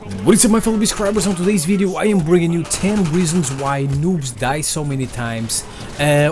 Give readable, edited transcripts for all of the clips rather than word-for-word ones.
What is up, my fellow subscribers? On today's video I am bringing you 10 reasons why noobs die so many times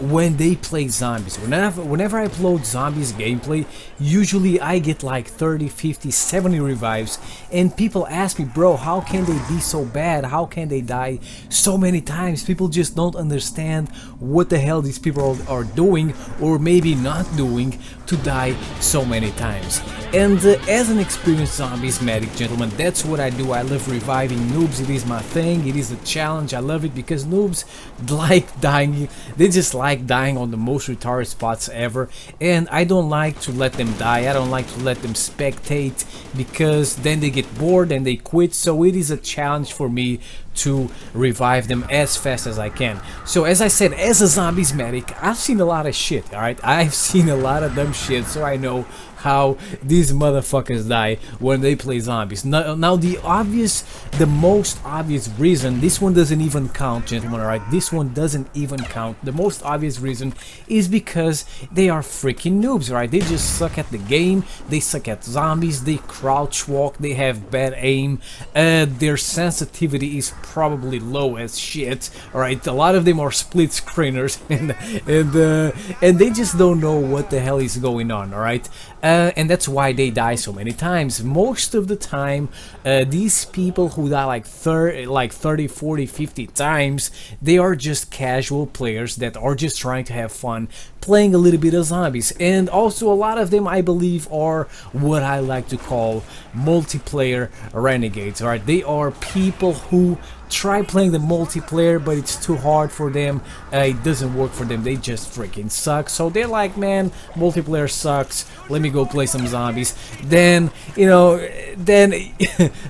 when they play zombies. Whenever I upload zombies gameplay, usually I get like 30, 50, 70 revives, and people ask me, bro, how can they be so bad? How can they die so many times? People just don't understand what the hell these people are doing, or maybe not doing, to die so many times. And as an experienced zombies medic, gentlemen, that's what I do. I love reviving noobs. It is my thing. It is a challenge. I love it because noobs like dying. They just like dying on the most retarded spots ever, and I don't like to let them die. I don't like to let them spectate, because then they get bored and they quit. So it is a challenge for me to revive them as fast as I can. So as I said, as a zombies medic, I've seen a lot of shit, alright? I've seen a lot of dumb shit, so I know how these motherfuckers die when they play zombies. Now the most obvious reason, this one doesn't even count, gentlemen, alright? This one doesn't even count. The most obvious reason is because they are freaking noobs, right? They just suck at the game, they suck at zombies, they crouch walk, they have bad aim, their sensitivity is probably low as shit, alright? A lot of them are split screeners, and they just don't know what the hell is going on, alright? And that's why they die so many times. Most of the time, these people who die like 30, 40, 50 times, they are just casual players that are just trying to have fun playing a little bit of zombies. And also a lot of them, I believe, are what I like to call multiplayer renegades. Alright, they are people who try playing the multiplayer, but it's too hard for them. It doesn't work for them. They just freaking suck. So they're like, man, multiplayer sucks, let me go play some zombies. Then, you know,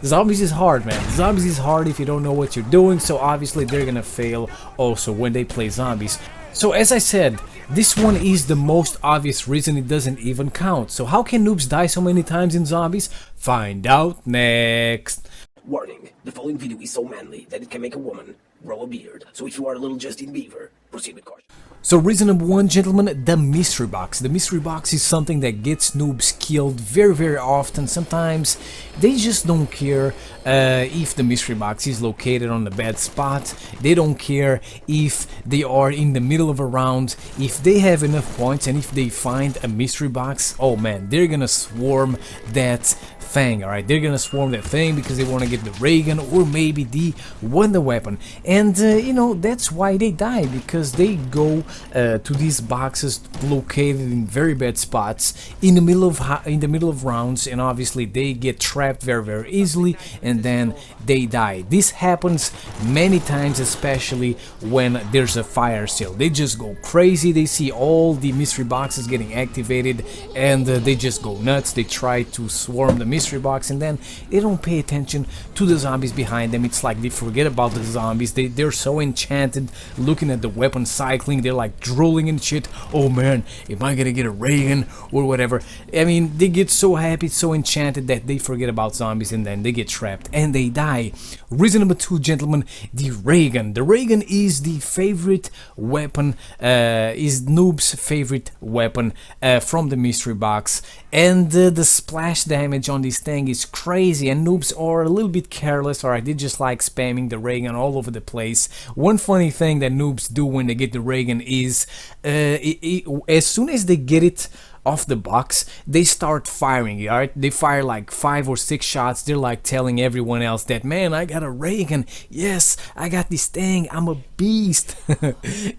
zombies is hard, man. Zombies is hard if you don't know what you're doing, so obviously they're gonna fail also when they play zombies. So as I said, this one is the most obvious reason it doesn't even count. So how can noobs die so many times in zombies? Find out next. Warning, the following video is so manly that it can make a woman grow a beard. So if you are a little Justin Bieber, proceed with caution. So reason number one, gentlemen, the mystery box. The mystery box is something that gets noobs killed very, very often. Sometimes they just don't care if the mystery box is located on the bad spot. They don't care if they are in the middle of a round. If they have enough points and if they find a mystery box, oh man, they're gonna swarm that thing, alright? They're gonna swarm that thing because they want to get the ray gun or maybe the wonder weapon. And you know, that's why they die, because they go to these boxes located in very bad spots in the middle of rounds, and obviously they get trapped very, very easily, and then they die. This happens many times, especially when there's a fire sale. They just go crazy. They see all the mystery boxes getting activated, and they just go nuts. They try to swarm the mystery box, and then they don't pay attention to the zombies behind them. It's like they forget about the zombies. They're so enchanted looking at the weapon cycling. They're like drooling and shit. Oh man, am I gonna get a ray gun or whatever? I mean, they get so happy, so enchanted that they forget about zombies, and then they get trapped and they die. Reason number two, gentlemen, the ray gun. The ray gun is the favorite weapon, is noob's favorite weapon from the mystery box, and the splash damage on this thing is crazy, and noobs are a little bit careless, alright? They just like spamming the ray gun all over the place. One funny thing that noobs do when they get the ray gun is as soon as they get it off the box, they start firing, alright? They fire like 5 or 6 shots. They're like telling everyone else that, man, I got a ray gun, yes, I got this thing, I'm a beast.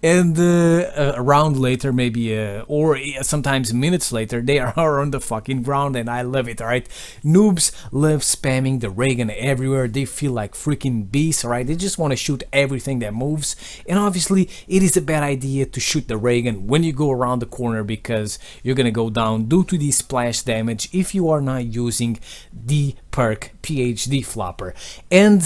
And a round later, maybe or sometimes minutes later, they are on the fucking ground, and I love it, alright? Noobs love spamming the ray gun everywhere. They feel like freaking beasts, alright? They just want to shoot everything that moves, and obviously it is a bad idea to shoot the ray gun when you go around the corner, because you're gonna go down due to the splash damage if you are not using the perk PhD flopper. And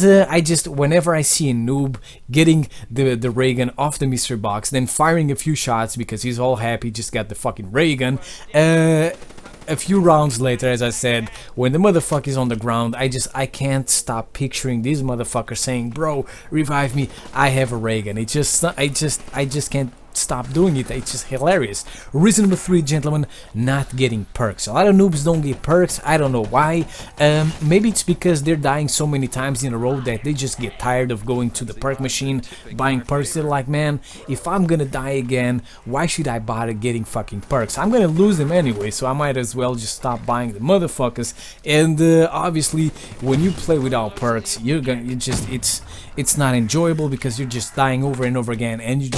whenever I see a noob getting the ray gun off the mystery box, then firing a few shots because he's all happy, just got the fucking ray gun, a few rounds later, as I said, when the motherfucker is on the ground, I can't stop picturing this motherfucker saying, bro, revive me, I have a ray gun. I just can't stop doing it. It's just hilarious. Reason number 3, gentlemen, not getting perks. A lot of noobs don't get perks. I don't know why. Maybe it's because they're dying so many times in a row that they just get tired of going to the perk machine, buying perks. They're like, man, if I'm gonna die again, why should I bother getting fucking perks? I'm gonna lose them anyway, so I might as well just stop buying the motherfuckers. And obviously, when you play without perks, it's not enjoyable because you're just dying over and over again, and you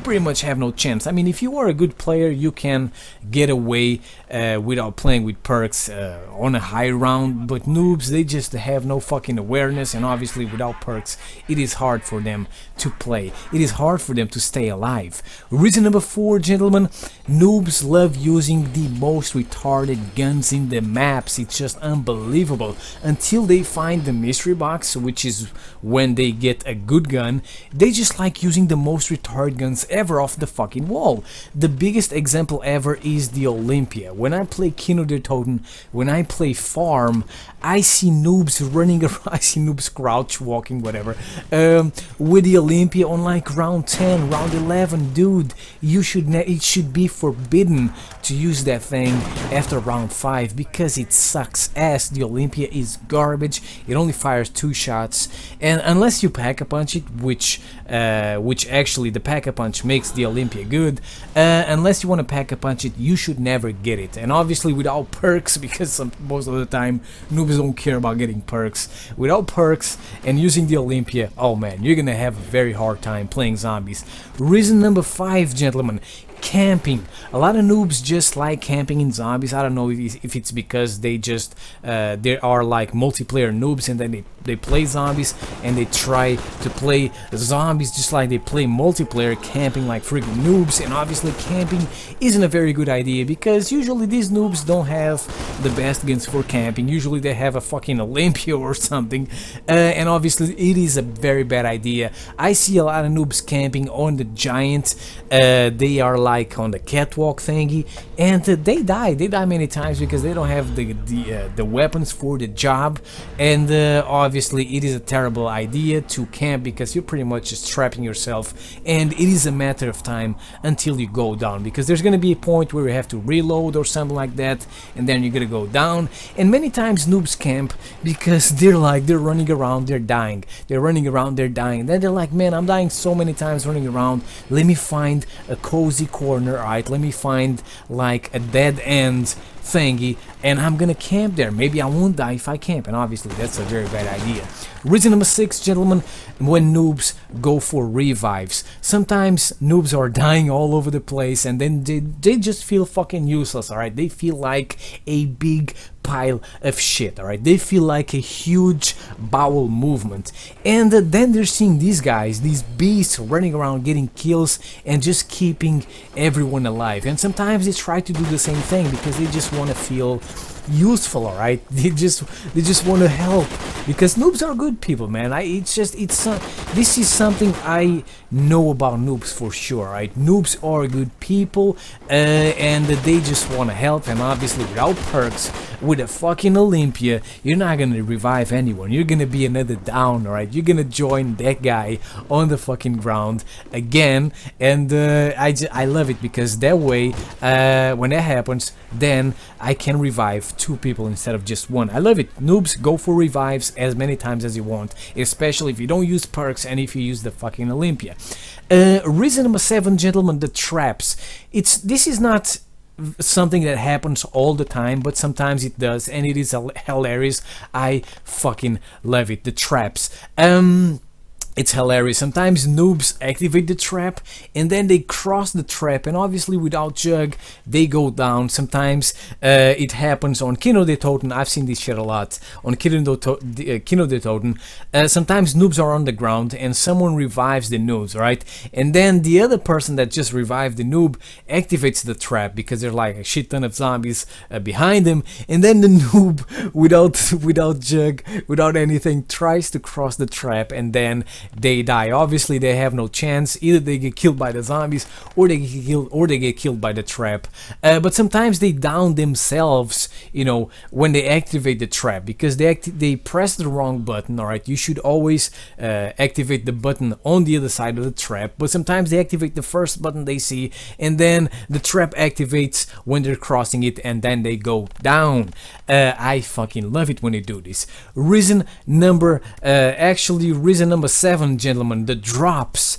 pretty much have no chance. I mean, if you are a good player, you can get away without playing with perks on a high round, but noobs, they just have no fucking awareness, and obviously without perks, it is hard for them to play. It is hard for them to stay alive. Reason number 4, gentlemen, noobs love using the most retarded guns in the maps. It's just unbelievable. Until they find the mystery box, which is when they get a good gun, they just like using the most retarded guns ever off the fucking wall. The biggest example ever is the Olympia. When I play Kino der Toten, when I play Farm, I see noobs running around, I see noobs crouch walking, whatever, with the Olympia on like round 10, round 11. Dude, it should be forbidden to use that thing after round 5 because it sucks ass. The Olympia is garbage. It only fires 2 shots, and unless you pack-a-punch it, which actually the pack-a-punch makes the Olympia good, unless you want to pack-a-punch it, you should never get it. And obviously without perks, because most of the time noobs don't care about getting perks. Without perks and using the Olympia, oh man, you're gonna have a very hard time playing zombies. Reason number 5, gentlemen, camping. A lot of noobs just like camping in zombies. I don't know if it's because they are like multiplayer noobs, and then they play zombies and they try to play zombies just like they play multiplayer, camping like freaking noobs. And obviously camping isn't a very good idea because usually these noobs don't have the best guns for camping. Usually they have a fucking Olympia or something, and obviously it is a very bad idea. I see a lot of noobs camping on the giant. They are like on the catwalk thingy, and they die many times because they don't have the weapons for the job. And obviously it is a terrible idea to camp because you're pretty much just trapping yourself, and it is a matter of time until you go down, because there's gonna be a point where you have to reload or something like that, and then you're gonna go down. And many times noobs camp because they're running around, they're dying, and then they're like, man, I'm dying so many times running around, let me find a cozy corner, alright, let me find like a dead end thingy, and I'm gonna camp there. Maybe I won't die if I camp, and obviously that's a very bad idea. Reason number 6, gentlemen, when noobs go for revives. Sometimes noobs are dying all over the place, and then they just feel fucking useless, alright? They feel like a big pile of shit, alright? They feel like a huge bowel movement, and then they're seeing these guys, these beasts running around getting kills and just keeping everyone alive. And sometimes they try to do the same thing because they just want to feel useful, alright? They just want to help, because noobs are good people, man. This is something I know about noobs for sure, right? Noobs are good people, and they just want to help. And obviously without perks, with a fucking Olympia, you're not gonna revive anyone. You're gonna be another down, alright? You're gonna join that guy on the fucking ground again. And I love it, because that way, when that happens, then I can revive 2 people instead of just 1. I love it. Noobs, go for revives as many times as you want, especially if you don't use perks and if you use the fucking Olympia. Reason number 7, gentlemen, the traps. This is not something that happens all the time, but sometimes it does, and it is hilarious. I fucking love it. The traps. It's hilarious. Sometimes noobs activate the trap and then they cross the trap, and obviously without Jug they go down. Sometimes it happens on Kino der Toten. I've seen this shit a lot on Kino der Toten. Sometimes noobs are on the ground and someone revives the noobs, right? And then the other person that just revived the noob activates the trap because there's like a shit ton of zombies behind him, and then the noob without Jug, without anything, tries to cross the trap, and then they die. Obviously they have no chance. Either they get killed by the zombies or they get killed by the trap. But sometimes they down themselves, you know, when they activate the trap, because they press the wrong button. All right, you should always activate the button on the other side of the trap, but sometimes they activate the first button they see, and then the trap activates when they're crossing it, and then they go down. I fucking love it when they do this. Reason number 7, gentlemen, the drops.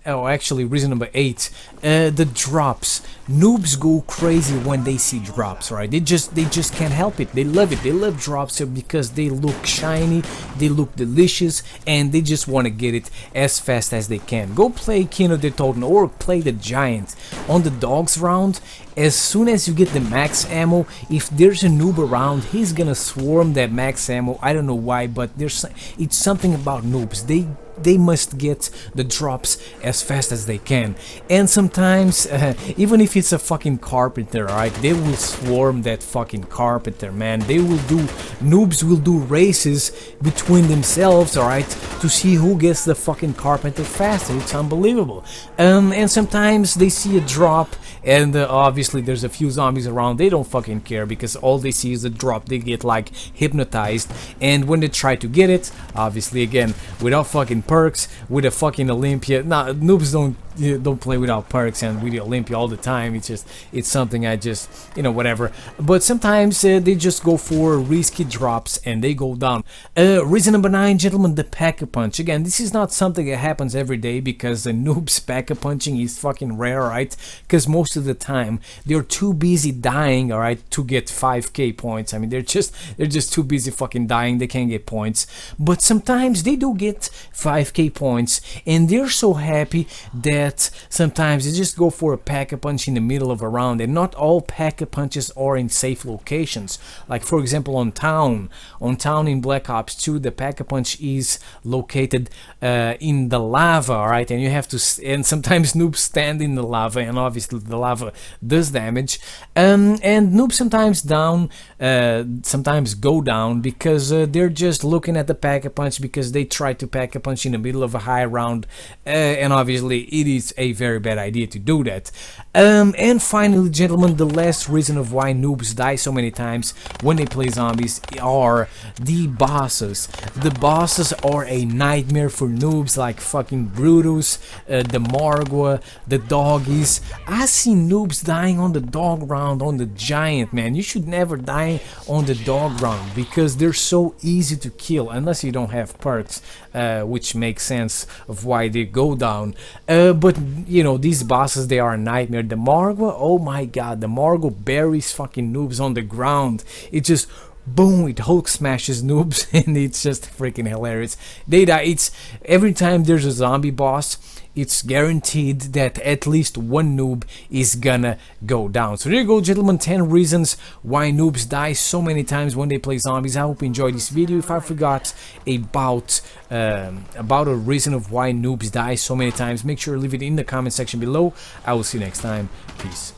Oh, actually, reason number 8, the drops. Noobs go crazy when they see drops, right? They just can't help it. They love it. They love drops because they look shiny, they look delicious, and they just want to get it as fast as they can. Go play Kino de Toten or play the Giant on the dogs round. As soon as you get the max ammo, if there's a noob around, he's gonna swarm that max ammo. I don't know why, but it's something about noobs. They must get the drops as fast as they can. And sometimes, even if it's a fucking carpenter, alright, they will swarm that fucking carpenter, man. Noobs will do races between themselves, alright, to see who gets the fucking carpenter faster. It's unbelievable. And sometimes they see a drop, and obviously there's a few zombies around. They don't fucking care because all they see is a drop. They get like hypnotized, and when they try to get it, obviously again without fucking perks, with a fucking Olympia. Nah, noobs don't play without perks and with the Olympia all the time. It's something I just, you know, whatever. But sometimes they just go for risky drops and they go down. Reason number 9, gentlemen, the pack-a-punch. Again, this is not something that happens every day because the noobs pack-a-punching is fucking rare, right? Because most of the time they're too busy dying, all right, to get 5k points. I mean, they're just too busy fucking dying. They can't get points. But sometimes they do get 5k points, and they're so happy that sometimes they just go for a pack-a-punch in the middle of a round. And not all pack-a-punches are in safe locations. Like for example, on town in Black Ops 2, the pack-a-punch is located in the lava, all right, and you have to, and sometimes noobs stand in the lava, and obviously the lava does damage. And noobs sometimes go down because they're just looking at the pack-a-punch because they try to pack-a-punch in the middle of a high round, and obviously it is a very bad idea to do that. And finally, gentlemen, the last reason of why noobs die so many times when they play zombies are the bosses. The bosses are a nightmare for noobs, like fucking Brutus, the Margwa, the doggies. I see noobs dying on the dog round, on the Giant, man. You should never die on the dog round because they're so easy to kill unless you don't have perks, which makes sense of why they go down. But you know, these bosses, they are a nightmare. The Margwa, oh my god, the Margwa buries fucking noobs on the ground. It just boom, it Hulk smashes noobs, and it's just freaking hilarious. They die. It's every time there's a zombie boss, it's guaranteed that at least one noob is gonna go down. So there you go, gentlemen, 10 reasons why noobs die so many times when they play zombies. I hope you enjoyed this video. If I forgot about a reason of why noobs die so many times, make sure to leave it in the comment section below. I will see you next time. Peace.